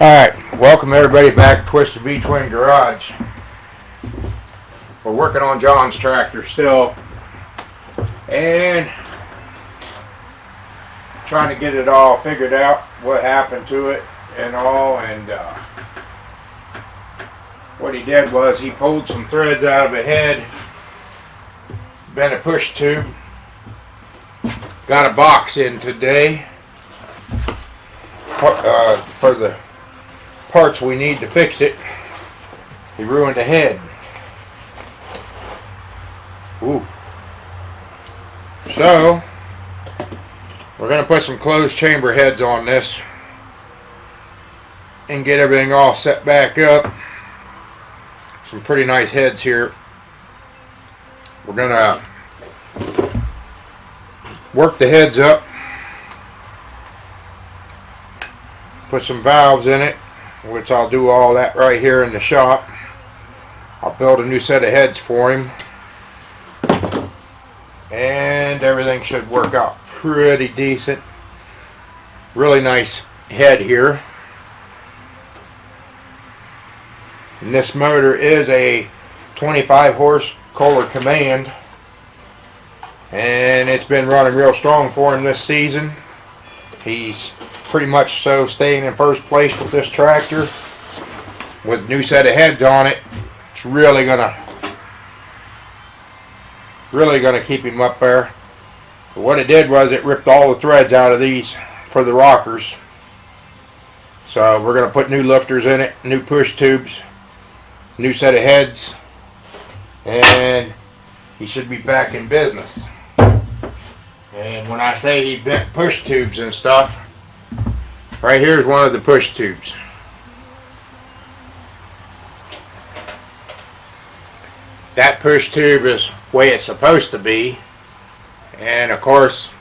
Alright, welcome everybody back to Twisted V Twin Garage. We're working on John's tractor still and trying to get it all figured out, what happened to it and all. And what he did was he pulled some threads out of a head, bent a push tube, got a box in today for the parts we need to fix it. He ruined the head. Ooh. So we're going to put some closed chamber heads on this and get everything all set back up. Some pretty nice heads here. We're going to work the heads up, put some valves in it, which I'll do all that right here in the shop. I'll build a new set of heads for him, and everything should work out pretty decent. Really nice head here. And this motor is a 25 horse Kohler Command, and it's been running real strong for him this season. He's pretty much so staying in first place with this tractor. With a new set of heads on it, it's really gonna keep him up there. But what it did was it ripped all the threads out of these for the rockers. So we're gonna put new lifters in it, new push tubes, new set of heads, and he should be back in business. And when I say he bent push tubes and stuff, right here is one of the push tubes. That push tube is the way it's supposed to be, and of course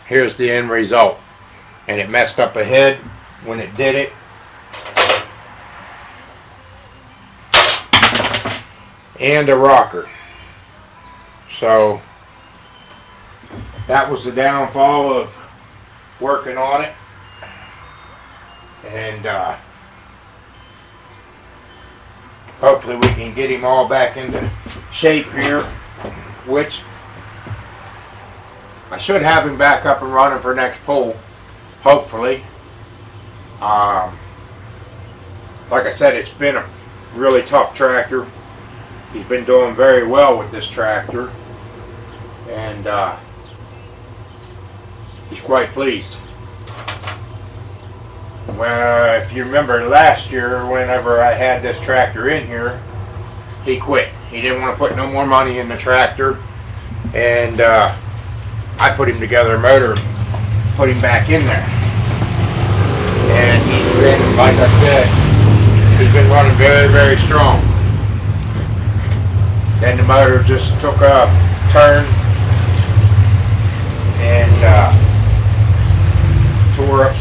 here's the end result. And it messed up a head when it did it, and a rocker. So that was the downfall of working on it. And hopefully we can get him all back into shape here, which I should have him back up and running for next pull, hopefully. Like I said, it's been a really tough tractor. He's been doing very well with this tractor, and he's quite pleased. Well, if you remember last year, whenever I had this tractor in here, he quit. He didn't want to put no more money in the tractor, and I put him together a motor, put him back in there, and he's been, like I said, he's been running very, very strong. Then the motor just took a turn and tore up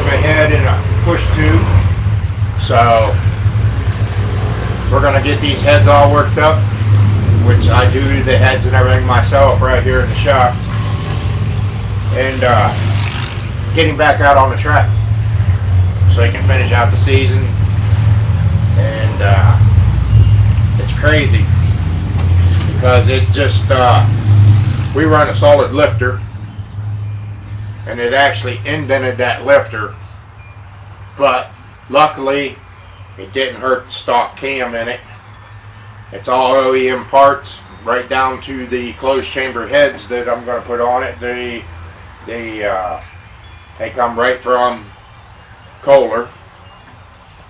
my head in a push tube. So we're going to get these heads all worked up, which I do the heads and everything myself right here in the shop, and get him back out on the track so he can finish out the season. And it's crazy because it just we run a solid lifter, and it actually indented that lifter, but luckily it didn't hurt the stock cam in it. It's all OEM parts, right down to the closed chamber heads that I'm going to put on it. They come right from Kohler.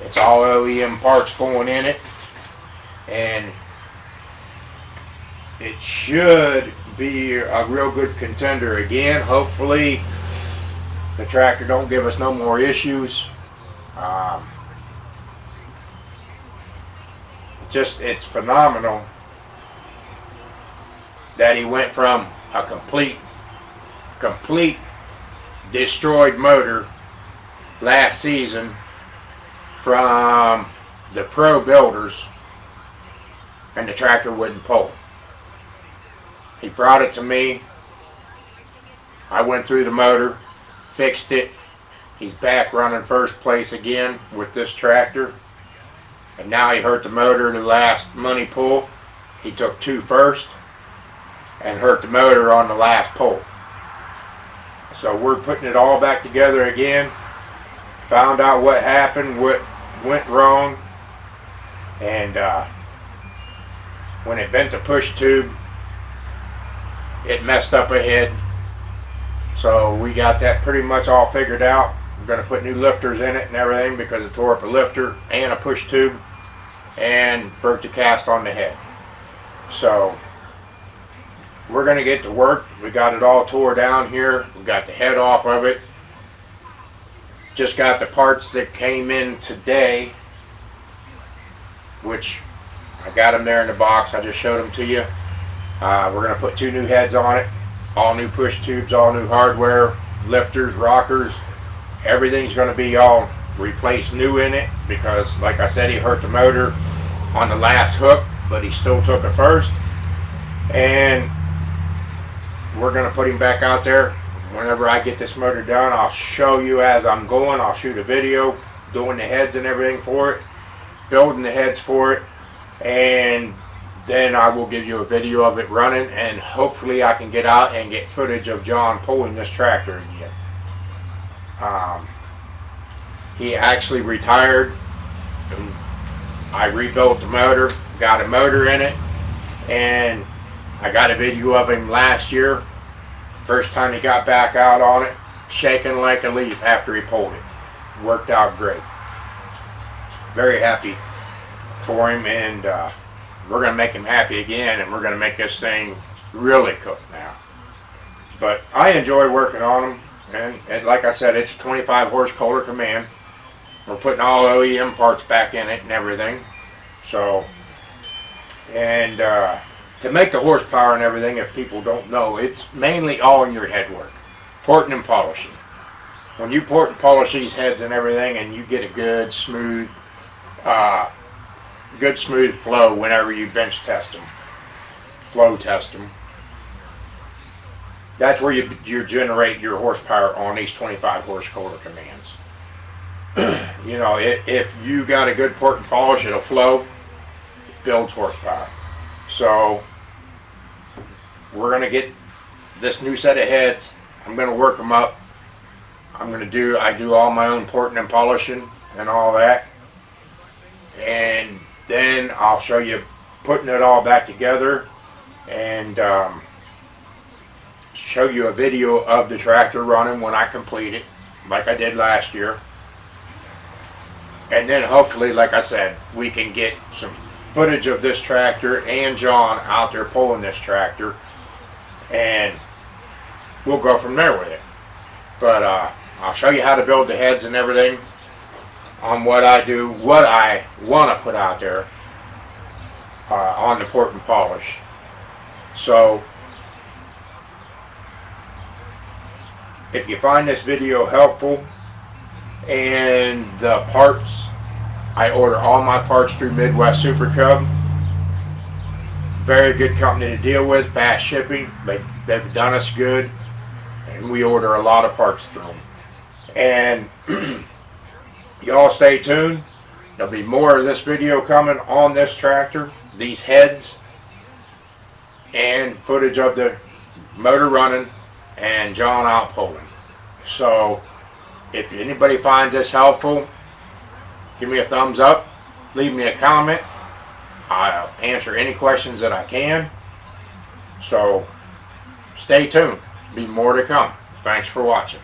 It's all OEM parts going in it, and it should be a real good contender again. Hopefully the tractor don't give us no more issues. It's phenomenal that he went from a complete destroyed motor last season from the pro builders, and the tractor wouldn't pull. He brought it to me. I went through the motor, fixed it, He's back running first place again with this tractor. And now he hurt the motor the last money pull. He took 2 first and hurt the motor on the last pull. So we're putting it all back together again. Found out what happened, what went wrong. And when it bent the push tube, it messed up a head. So we got that pretty much all figured out. We're going to put new lifters in it and everything because it tore up a lifter and a push tube and broke the cast on the head. So we're going to get to work. We got it all tore down here. We got the head off of it. Just got the parts that came in today, which I got them there in the box. I just showed them to you. We're going to put 2 new heads on it. All new push tubes, all new hardware, lifters, rockers. Everything's going to be all replaced new in it because, like I said, he hurt the motor on the last hook, but he still took it first. And we're going to put him back out there. Whenever I get this motor done, I'll show you as I'm going. I'll shoot a video doing the heads and everything for it, building the heads for it, and then I will give you a video of it running, and hopefully I can get out and get footage of John pulling this tractor again. He actually retired. I rebuilt the motor, got a motor in it, and I got a video of him last year. First time he got back out on it, shaking like a leaf after he pulled it. Worked out great. Very happy for him, and we're going to make him happy again, and we're going to make this thing really cook now. But I enjoy working on them, and like I said, it's a 25 horse Kohler Command. We're putting all OEM parts back in it and everything. So, and to make the horsepower and everything, if people don't know, it's mainly all in your head work. Porting and polishing. When you port and polish these heads and everything, and you get a good smooth flow whenever you bench test them, flow test them. That's where you generate your horsepower on these 25 horse Kohler Commands. You know, if you got a good port and polish, it'll flow, it builds horsepower. So we're going to get this new set of heads. I'm going to work them up. I do all my own porting and polishing and all that. And then I'll show you putting it all back together and show you a video of the tractor running when I complete it, like I did last year. And then hopefully, like I said, we can get some footage of this tractor and John out there pulling this tractor, and we'll go from there with it. But I'll show you how to build the heads and everything on what I do, what I want to put out there on the port and polish. So if you find this video helpful, and the parts, I order all my parts through Midwest Super Cub. Very good company to deal with, fast shipping. They've done us good, and we order a lot of parts through them. And y'all stay tuned. There'll be more of this video coming on this tractor, these heads, and footage of the motor running and John out pulling. So if anybody finds this helpful, give me a thumbs up, leave me a comment. I'll answer any questions that I can. So stay tuned. Be more to come. Thanks for watching.